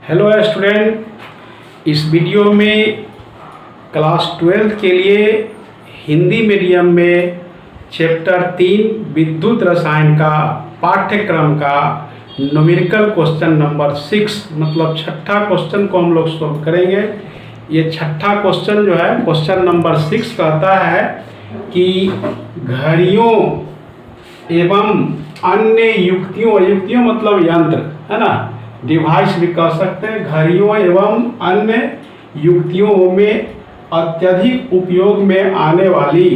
Hello student, इस video में class 12 के लिए हिंदी मीडियम में चैप्टर 3 विद्युत रसायन का पाठ्यक्रम का न्यूमेरिकल क्वेश्चन नंबर 6 मतलब छठा क्वेश्चन को हम लोग सॉल्व करेंगे। ये छठा क्वेश्चन जो है क्वेश्चन नंबर 6 कहता है कि घड़ियों एवं अन्य युक्तियों मतलब यंत्र है ना, डिवाइस भी कह सकते हैं। घड़ियों एवं अन्य युक्तियों में अत्यधिक उपयोग में आने वाली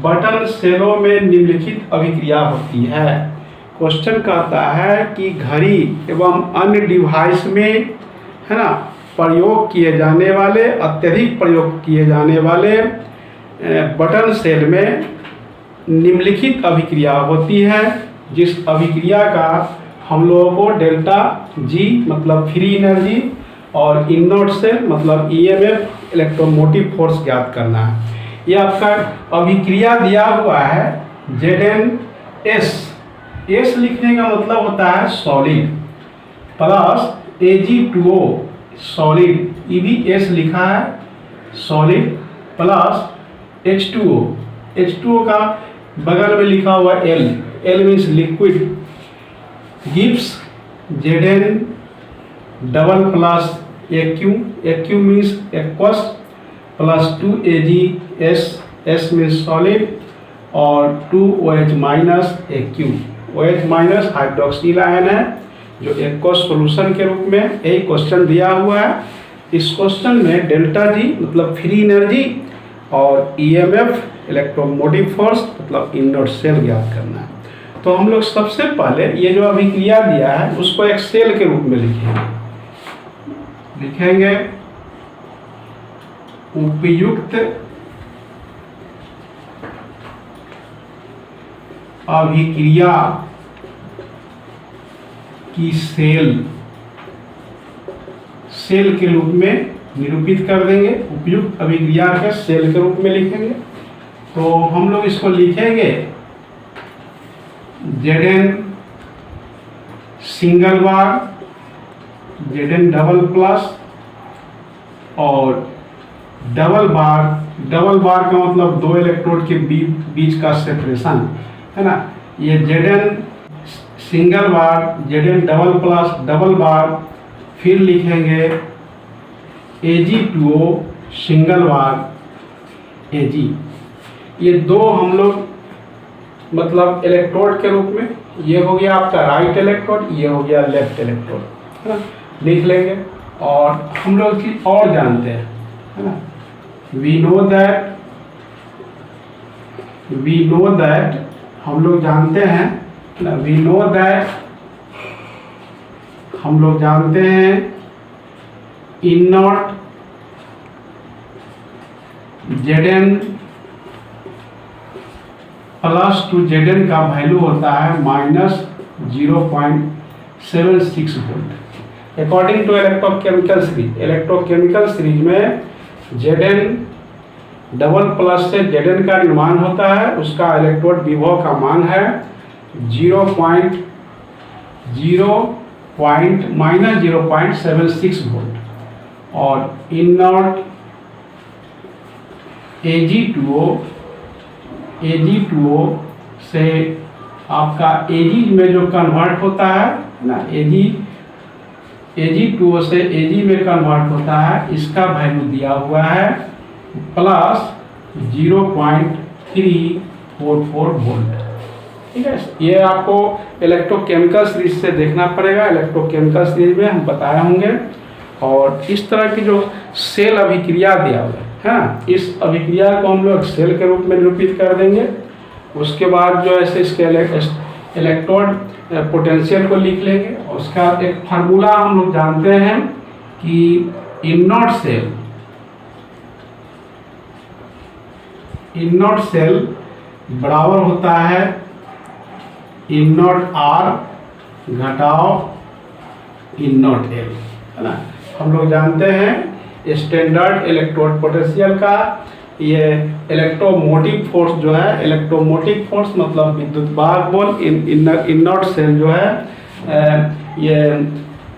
बटन सेलों में निम्नलिखित अभिक्रिया होती है। क्वेश्चन कहता है कि घड़ी एवं अन्य डिवाइस में है ना प्रयोग किए जाने वाले अत्यधिक प्रयोग किए जाने वाले बटन सेल में निम्नलिखित अभिक्रिया होती है, जिस अभिक्रिया का हम लोगों को डेल्टा जी मतलब फ्री एनर्जी और इनोट सेल मतलब ईएमएफ इलेक्ट्रोमोटिव फोर्स ज्ञात करना है। ये आपका अभिक्रिया दिया हुआ है ZnS। एस लिखने का मतलब होता है सॉलिड प्लस Ag2O सॉलिड, ये भी एस लिखा है सॉलिड प्लस H2O का बगल में लिखा हुआ L means liquid gives Zn double plus AQ means aqueous plus 2Ag S means solid और 2OH minus AQ। OH minus hydroxyl ion है जो एक्वस सॉल्यूशन के रूप में यही क्वेश्चन दिया हुआ है। इस क्वेश्चन में डेल्टा जी मतलब फ्री एनर्जी और EMF इलेक्ट्रोमोटिव फोर्स मतलब इनोट सेल ज्ञात करना है। तो हम लोग सबसे पहले ये जो अभिक्रिया दिया है उसको एक सेल के रूप में लिखेंगे उपयुक्त अभिक्रिया की सेल के रूप में निरूपित कर देंगे। उपयुक्त अभिक्रिया के सेल के रूप में लिखेंगे। तो हम लोग इसको लिखेंगे Zn सिंगल बार, Zn डबल प्लस और डबल बार का मतलब दो इलेक्ट्रोड के बीच का सेपरेशन है ना। ये Zn सिंगल बार, Zn डबल प्लस डबल बार, फिर लिखेंगे Ag2O सिंगल बार Ag। ये दो हम लोग मतलब इलेक्ट्रोड के रूप में, ये हो गया आपका राइट इलेक्ट्रोड, ये हो गया लेफ्ट इलेक्ट्रोड है ना, लिख लेंगे। और हम लोग चीज और जानते हैं है ना, वी नो दैट हम लोग जानते हैं ना, हम लोग जानते हैं इनोट Zn प्लस 2 Zn का वैल्यू होता है minus 0.76 volt. According to electrochemical series में Zn डबल प्लस से Zn का निर्माण होता है, उसका इलेक्ट्रोड विभव का मान है 0.76 वोल्ट। और इनोट Ag2O से आपका Ag में जो कन्वर्ट होता है ना, Ag2O से Ag में कन्वर्ट होता है, इसका वैल्यू दिया हुआ है प्लस 0.344 वोल्ट। ठीक है, ये आपको इलेक्ट्रोकेमिकल सीरीज से देखना पड़ेगा। इलेक्ट्रोकेमिकल सीरीज में हम बताए होंगे। और इस तरह की जो सेल अभिक्रिया दिया हुआ है ना, इस अभिक्रिया को हम लोग सेल के रूप में निरूपित कर देंगे। उसके बाद जो है इसके इलेक्ट्रोड पोटेंशियल को लिख लेंगे। उसका एक फार्मूला हम लोग जानते हैं कि इनोट सेल बराबर होता है इनोट R घटाव इनोट L है ना। हम लोग जानते हैं स्टैंडर्ड इलेक्ट्रोड पोटेंशियल का, ये इलेक्ट्रोमोटिव फोर्स जो है, इलेक्ट्रोमोटिव फोर्स मतलब विद्युत वाहक बल, इनोट सेल जो है ये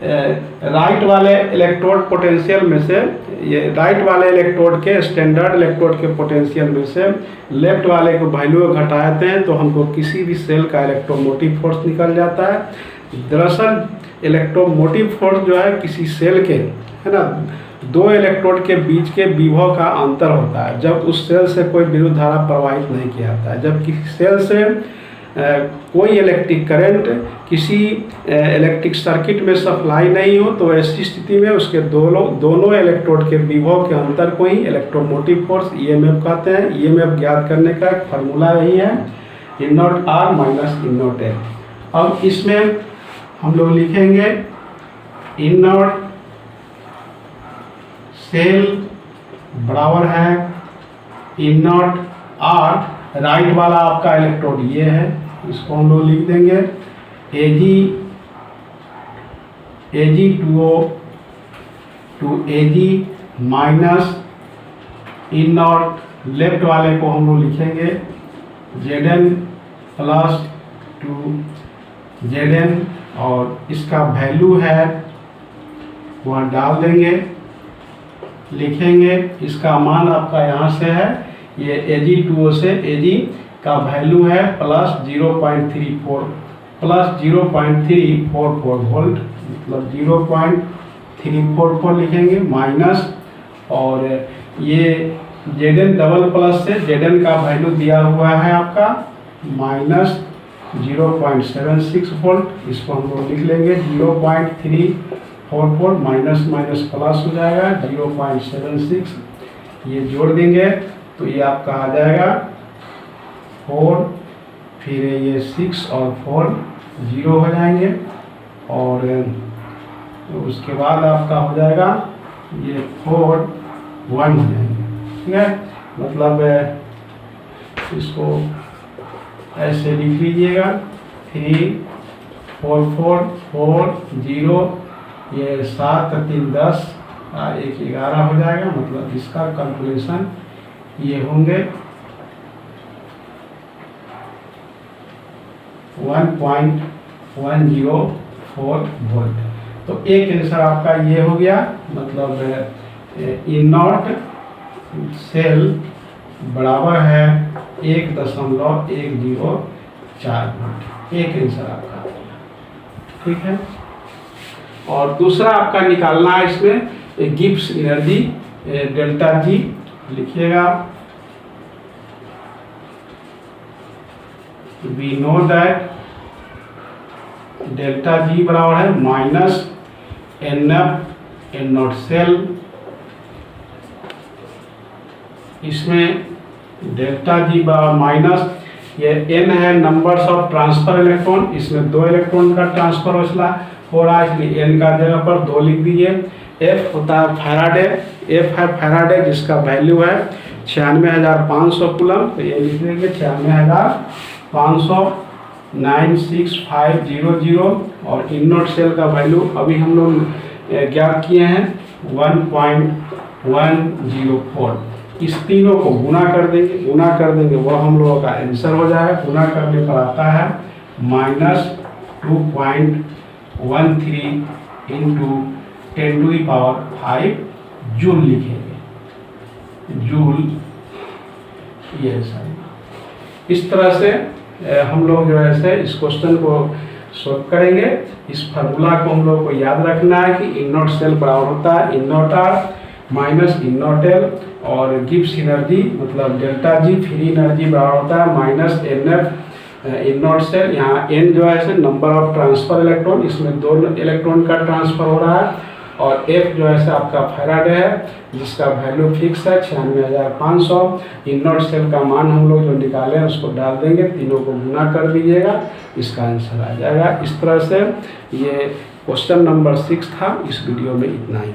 राइट वाले इलेक्ट्रोड पोटेंशियल में से, ये राइट वाले इलेक्ट्रोड के स्टैंडर्ड इलेक्ट्रोड के पोटेंशियल में से लेफ्ट वाले को वैल्यू घटाते हैं तो हमको किसी भी सेल का इलेक्ट्रोमोटिव फोर्स निकल जाता है। दरअसल इलेक्ट्रोमोटिव फोर्स जो है किसी सेल के, है ना, दो इलेक्ट्रोड के बीच के विभव का अंतर होता है जब उस सेल से कोई विद्युत धारा प्रवाहित नहीं किया जाता है। जब किसी सेल से कोई इलेक्ट्रिक करंट किसी इलेक्ट्रिक सर्किट में सप्लाई नहीं हो तो ऐसी स्थिति में उसके दोनों इलेक्ट्रोड के विभव के अंतर को ही इलेक्ट्रोमोटिव फोर्स ईएमएफ कहते हैं। ईएमएफ ज्ञात करने का एक फार्मूला यही है, E not R minus E not L. अब इसमें हम लोग लिखेंगे E नॉट सेल बराबर है E नॉट आर, राइट वाला आपका इलेक्ट्रोड ये है, इसको हम लोग लिख देंगे Ag2O to Ag minus E nought, left वाले को हम लोग लिखेंगे Zn प्लस टू Zn, और इसका वैल्यू है वहाँ डाल देंगे, लिखेंगे। इसका मान आपका यहाँ से है, ये Ag2O से Ag का वैल्यू है प्लस 0.34 वोल्ट, मतलब 0.344 लिखेंगे माइनस, और ये Zn डबल प्लस से Zn का वैल्यू दिया हुआ है आपका माइनस 0.76 वोल्ट, इसको हम लोग लिख लेंगे 0.344 माइनस माइनस प्लस हो जाएगा 0.76, ये जोड़ देंगे तो ये आपका आ जाएगा 4, फिर ये 6 और 4 0 हो जाएंगे, और उसके बाद आपका हो जाएगा ये 4 1 हो जाएंगे, ठीक है। मतलब इसको ऐसे लिख लीजिएगा 3 4 4 4 0, ये 7 3 10 1 11 हो जाएगा। मतलब इसका कैलकुलेशन ये होंगे 1.104 वोल्ट। तो एक आंसर आपका ये हो गया, मतलब E नॉट सेल बराबर है 1.104 वोल्ट, एक आंसर आपका, ठीक है। और दूसरा आपका निकालना है इसमें गिब्स एनर्जी डेल्टा जी, लिखिएगा we know that delta G बराबर है minus NF N nought cell, इसमें डेल्टा जी बराबर माइनस, ये N है नंबर्स ऑफ ट्रांसफर इलेक्ट्रॉन, इसमें 2 इलेक्ट्रॉन का ट्रांसफर हो रहा है इसलिए N का जगह पर 2 लिख दीजिए। F होता है फैराडे, F है फैराडे जिसका वैल्यू है 96,500 कूलम, तो ये लिख देंगे 96,500 96500, और E नॉट सेल का वैल्यू अभी हम लोग ज्ञात किए हैं 1.104। इस तीनों को गुना कर देंगे वह हम लोगों का आंसर हो जाएगा। गुना करने पर आता है -2.13 इंटू 10⁵ जूल लिखेंगे, जूल, ये सही। इस तरह से हम लोग जो है इस क्वेश्चन को सॉल्व करेंगे। इस फार्मूला को हम लोग को याद रखना है कि E नॉट सेल बराबर होता है E not R minus E not L, और गिब्स एनर्जी मतलब डेल्टा जी फ्री एनर्जी बराबर होता है minus NF E naught cell. यहाँ N जो है नंबर ऑफ ट्रांसफर इलेक्ट्रॉन, इसमें 2 इलेक्ट्रॉन का ट्रांसफर हो रहा है, और F जो है आपका फैराडे है जिसका वैल्यू फिक्स है 96,500। E नॉट सेल का मान हम लोग जो निकाले हैं उसको डाल देंगे, तीनों को गुना कर दीजिएगा, इसका आंसर आ जाएगा। इस तरह से ये क्वेश्चन नंबर 6 था। इस वीडियो में इतना ही।